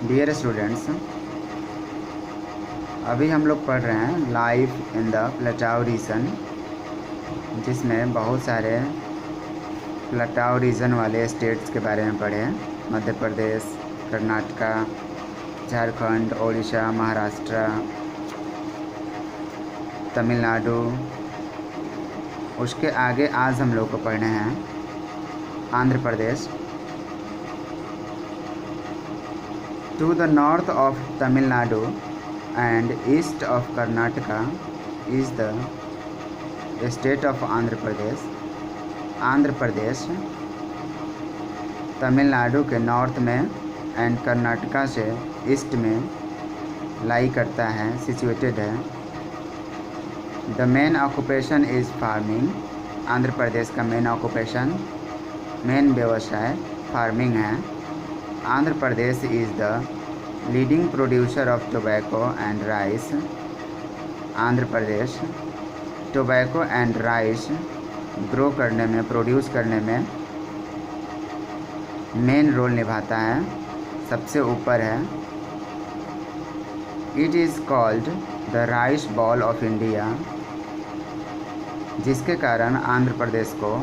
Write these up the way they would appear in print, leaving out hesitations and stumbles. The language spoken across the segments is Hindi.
डियर स्टूडेंट्स, अभी हम लोग पढ़ रहे हैं लाइफ इन द प्लेटाओ रीजन, जिसमें बहुत सारे प्लेटाओ रीजन वाले स्टेट्स के बारे में पढ़े। मध्य प्रदेश, कर्नाटका, झारखंड, ओडिशा, महाराष्ट्र, तमिलनाडु। उसके आगे आज हम लोग को पढ़ने हैं Andhra Pradesh. To the north of Tamil Nadu and east of Karnataka is the state of Andhra Pradesh. Andhra Pradesh Tamil Nadu के नॉर्थ में एंड कर्नाटका से ईस्ट में लाई करता है, सिचुएटेड है। The main occupation is farming. Andhra Pradesh का मेन ऑक्यूपेशन, मेन व्यवसाय फार्मिंग है। Andhra Pradesh is the leading producer of tobacco and rice. Andhra Pradesh tobacco and rice grow करने में, प्रोड्यूस करने में मेन रोल निभाता है, सबसे ऊपर है। It is called the rice ball of India, जिसके कारण आंध्र प्रदेश को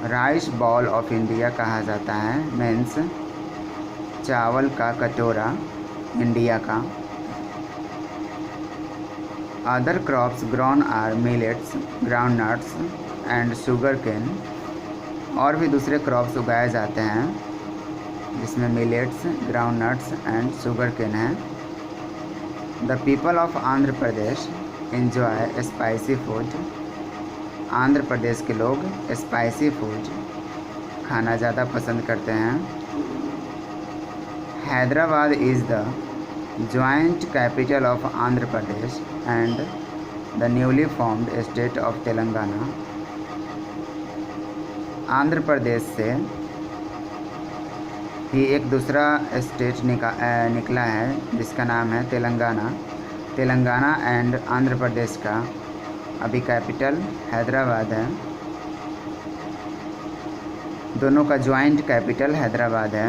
राइस बॉल ऑफ इंडिया कहा जाता है। मीन्स चावल का कटोरा इंडिया का। Other crops grown are millets, ground nuts and sugar cane. और भी दूसरे क्रॉप्स उगाए जाते हैं, जिसमें millets, ground nuts and sugar cane है। The people of Andhra Pradesh enjoy spicy food. Andhra Pradesh के लोग स्पाइसी फूड खाना ज़्यादा पसंद करते हैं। Hyderabad is the joint capital of Andhra Pradesh and the newly formed state of Telangana. Andhra Pradesh से ही एक दूसरा स्टेट निकला है, जिसका नाम है तेलंगाना। तेलंगाना एंड आंध्र प्रदेश का अभी कैपिटल हैदराबाद है। दोनों का ज्वाइंट कैपिटल हैदराबाद है।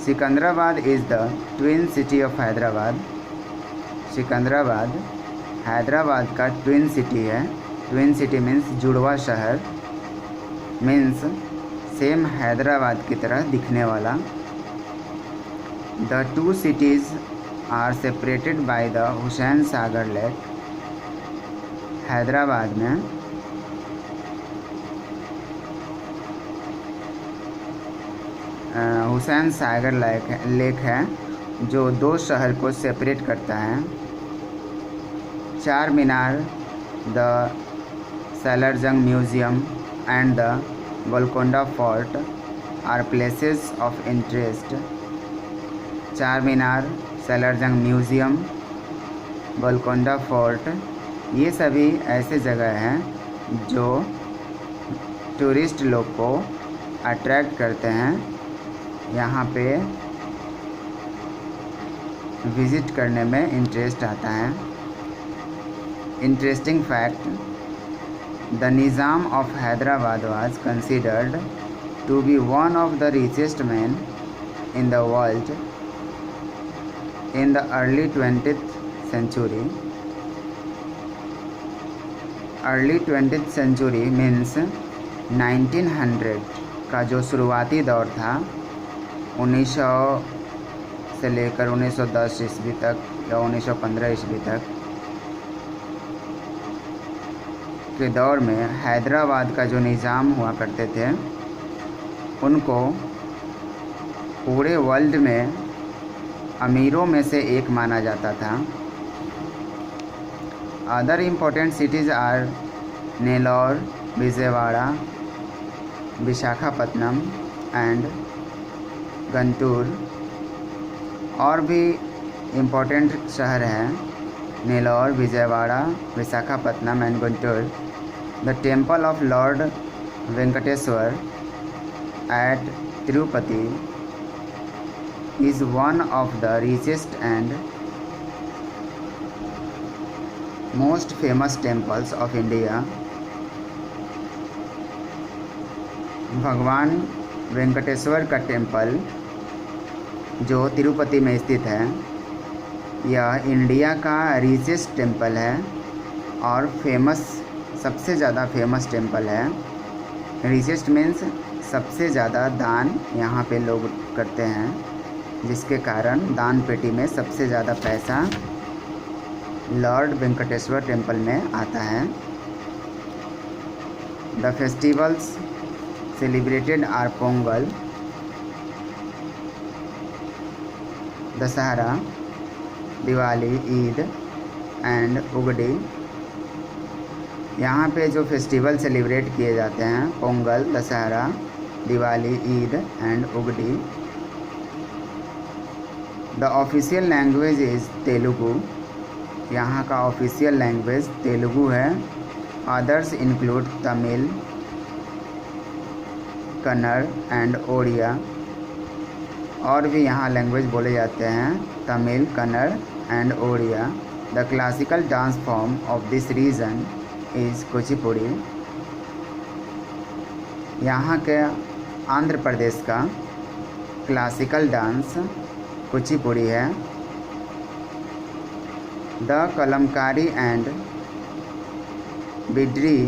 Secunderabad is the twin city of Hyderabad. Secunderabad Hyderabad का ट्विन सिटी है। ट्विन सिटी मीन्स जुड़वा शहर, मीन्स सेम हैदराबाद की तरह दिखने वाला। The two cities are separated by the Hussain Sagar lake. Hyderabad में हुसैन सागर लेक है, जो दो शहर को सेपरेट करता है। Char Minar, the Salar Jung museum and the Golconda fort are places of interest. Char Minar, Salar Jung museum, Golconda fort, ये सभी ऐसे जगह हैं जो टूरिस्ट लोग को अट्रैक्ट करते हैं, यहाँ पे विज़िट करने में इंटरेस्ट आता है। Interesting fact, the Nizam of Hyderabad was considered to be one of the richest man in the world in the early 20th century. Early 20th century means 1900 का जो शुरुआती दौर था, 1900 से लेकर 1910 ईस्वी तक या 1915 ईस्वी तक के दौर में हैदराबाद का जो निज़ाम हुआ करते थे, उनको पूरे वर्ल्ड में अमीरों में से एक माना जाता था। Other important cities are Nellore, Vijayawada, Visakhapatnam and Guntur. और भी इम्पोर्टेंट शहर हैं Nellore, Vijayawada, Visakhapatnam and Guntur. The temple of lord Venkateswara at Tirupati is one of the richest and most famous temples of India. भगवान वेंकटेश्वर का टेम्पल जो तिरुपति में स्थित है। यह इंडिया का रिचेस्ट टेम्पल है और सबसे ज़्यादा फेमस टेम्पल है। रिचेस्ट मीन्स सबसे ज़्यादा दान यहाँ पे लोग करते हैं, जिसके कारण दान पेटी में सबसे ज़्यादा पैसा लॉर्ड वेंकटेश्वर टेम्पल में आता है। The festivals celebrated are Pongal, Dussehra, Diwali, Eid and Ugadi. यहाँ पे जो फेस्टिवल सेलिब्रेट किए जाते हैं, Pongal, Dussehra, Diwali, Eid and Ugadi. The official language is Telugu. यहाँ का ऑफिशियल लैंग्वेज तेलुगु है। Others include Tamil, Kannada and Odia. और भी यहाँ लैंग्वेज बोले जाते हैं, Tamil, Kannada and Odia. The classical dance form of this region is Kuchipudi. यहाँ के आंध्र प्रदेश का क्लासिकल डांस कुचिपुड़ी है। The Kalamkari and Bidri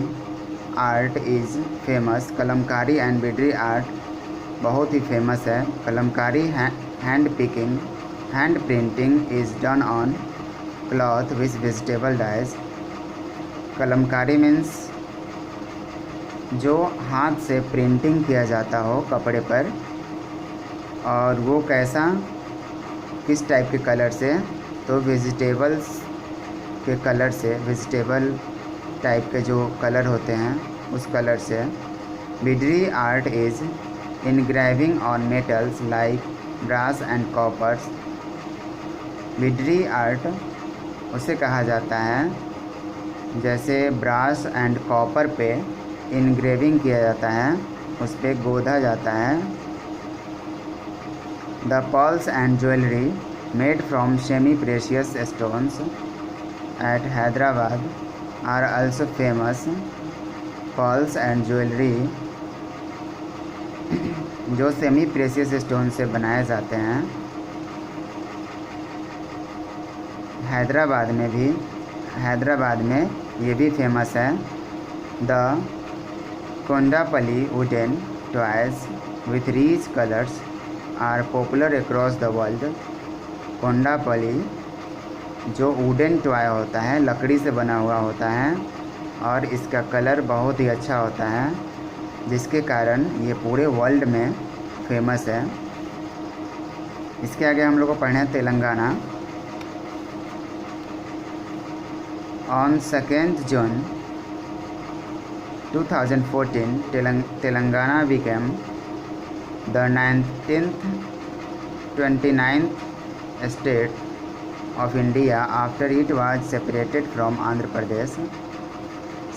art is famous. Kalamkari and Bidri art बहुत ही फेमस है। Kalamkari hand printing is done on cloth with vegetable dyes. Kalamkari means जो हाथ से प्रिंटिंग किया जाता हो कपड़े पर, और वो किस टाइप के कलर से, तो वेजिटेबल्स के कलर से, वेजिटेबल टाइप के जो कलर होते हैं उस कलर से। Bidri art is engraving on metals like brass and coppers. Bidri art उसे कहा जाता है जैसे ब्रास एंड कॉपर पे इनग्रेविंग किया जाता है, उस पर गोधा जाता है। The pearls and jewellery made from semi precious stones at Hyderabad are also famous. Pearls and jewellery जो सेमी प्रेशियस स्टोन से बनाए जाते हैं, हैदराबाद में ये भी फेमस है। The Kondapalli wooden toys with rich colours are popular across the world. Kondapalli जो वुडन टॉय होता है, लकड़ी से बना हुआ होता है और इसका कलर बहुत ही अच्छा होता है, जिसके कारण ये पूरे वर्ल्ड में फेमस है। इसके आगे हम लोग को पढ़ना है Telangana. On 2nd June 2014, Telangana became the 29th state of India after it was separated from Andhra Pradesh.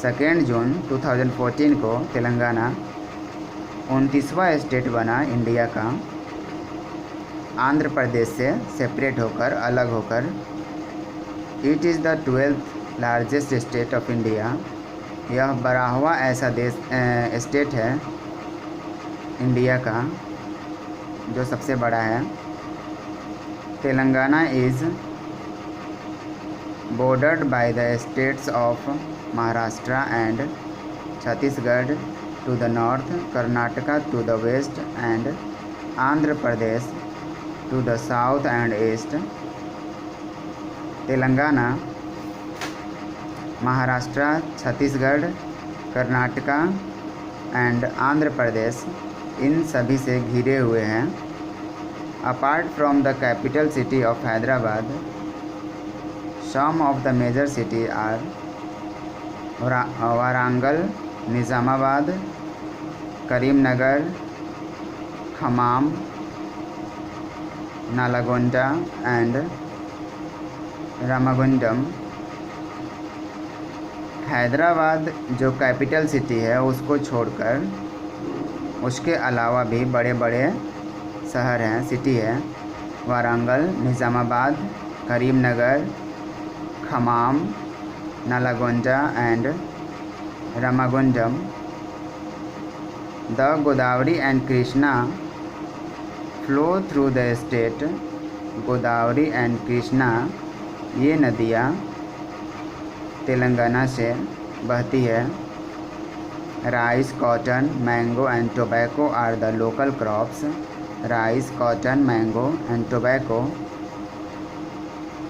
2 जून 2014 को तेलंगाना 29वां स्टेट बना इंडिया का, आंध्र प्रदेश से सेपरेट होकर, अलग होकर। It is the 12th largest state of India. यह 12वां ऐसा स्टेट है इंडिया का जो सबसे बड़ा है। Telangana is bordered by the states of Maharashtra and Chhattisgarh to the north, Karnataka to the west and Andhra Pradesh to the south and east. Telangana Maharashtra, Chhattisgarh, Karnataka and Andhra Pradesh इन सभी से घिरे हुए हैं। Apart from the capital city of Hyderabad, some of the major city are Warangal, Nizamabad, Karimnagar, Khammam, Nalgonda and Ramagundam. Hyderabad जो कैपिटल सिटी है उसको छोड़कर उसके अलावा भी बड़े बड़े शहर हैं, सिटी है, Warangal, Nizamabad, Karimnagar, Khammam, Nalgonda and Ramagundam. The Godavari and Krishna flow through the state. Godavari and Krishna, ये नदियाँ तेलंगाना से बहती है। Rice, cotton, mango and tobacco are the local crops. Rice, cotton, mango and tobacco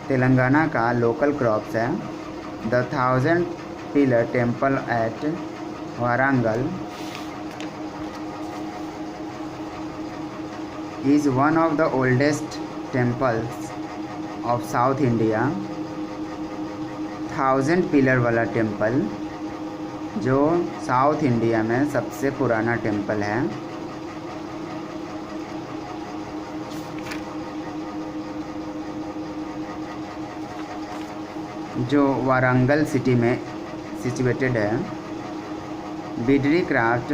Telangana का लोकल क्रॉप्स है। The 1000 pillar temple at Warangal is one of the oldest temples of South India। 1000 pillar वाला टेम्पल जो साउथ इंडिया में सबसे पुराना टेम्पल है। जो वारंगल सिटी में सिचुएटेड है। Bidri craft,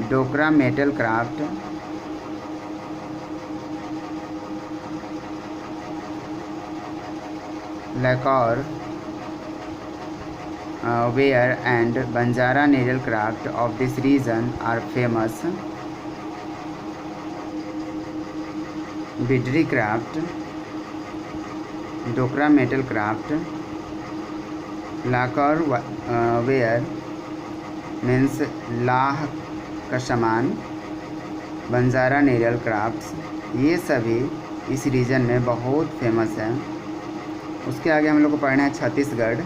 Dokra metal craft, lacquer ware and Banjara needle craft of this region are famous। Bidri craft, Dokra metal craft, lacquer ware means लाह का सामान, बंजारा नेरल क्राफ्ट्स, ये सभी इस रीजन में बहुत फेमस है। उसके आगे हम लोग को पढ़ना है Chhattisgarh.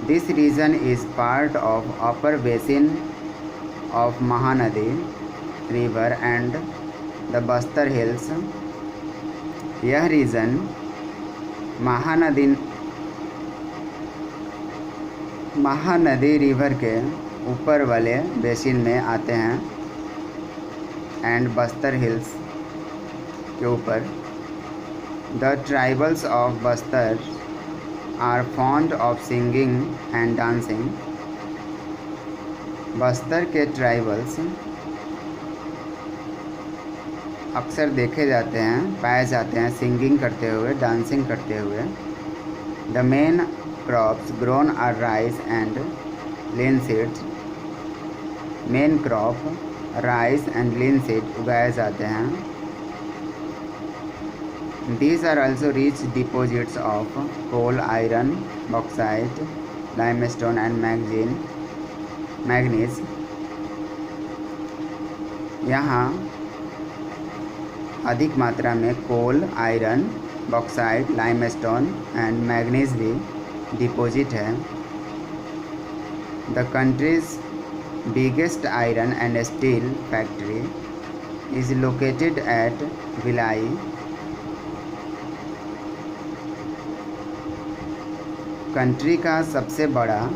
This region is part of upper basin of Mahanadi river and the Bastar hills. यह रीजन महानदी रिवर के ऊपर वाले बेसिन में आते हैं एंड बस्तर हिल्स के ऊपर। The tribals of Bastar are fond of singing and dancing. Bastar के ट्राइबल्स अक्सर देखे जाते हैं, पाए जाते हैं सिंगिंग करते हुए, डांसिंग करते हुए। The main crops grown are rice and linseeds. Main crop rice and linseed उगाए जाते हैं। These are also rich deposits of coal, iron, bauxite, limestone and manganese। यहाँ अधिक मात्रा में coal, iron, bauxite, limestone and manganese भी डिपॉजिट है। The country's biggest iron and steel factory is located at Bhilai. Country का सबसे बड़ा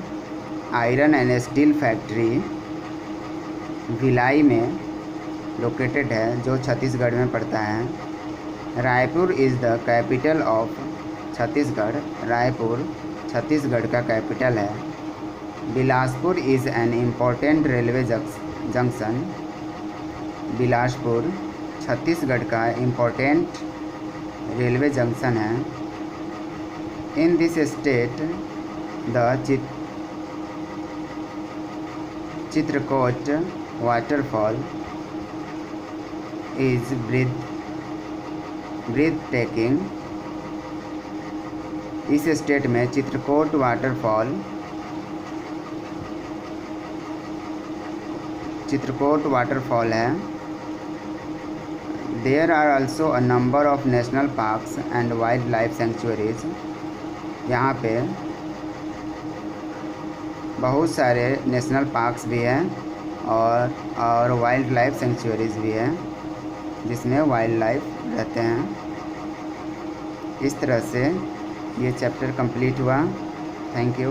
iron and steel factory Bhilai में लोकेटेड है, जो छत्तीसगढ़ में पड़ता है। Raipur is the capital of Chhattisgarh. Raipur Chhattisgarh का कैपिटल है। Bilaspur is an important railway junction. Bilaspur Chhattisgarh का इम्पोर्टेंट रेलवे जंक्शन है। In this state, the Chitrakoot waterfall is breathtaking। इस स्टेट में चित्रकूट वाटरफॉल है। There are also a number of national parks and wildlife sanctuaries। यहाँ पे बहुत सारे नेशनल पार्क्स भी हैं और वाइल्ड लाइफ सेंचुरीज़ भी हैं, जिसमें वाइल्ड लाइफ रहते हैं। इस तरह से ये चैप्टर कंप्लीट हुआ। Thank you.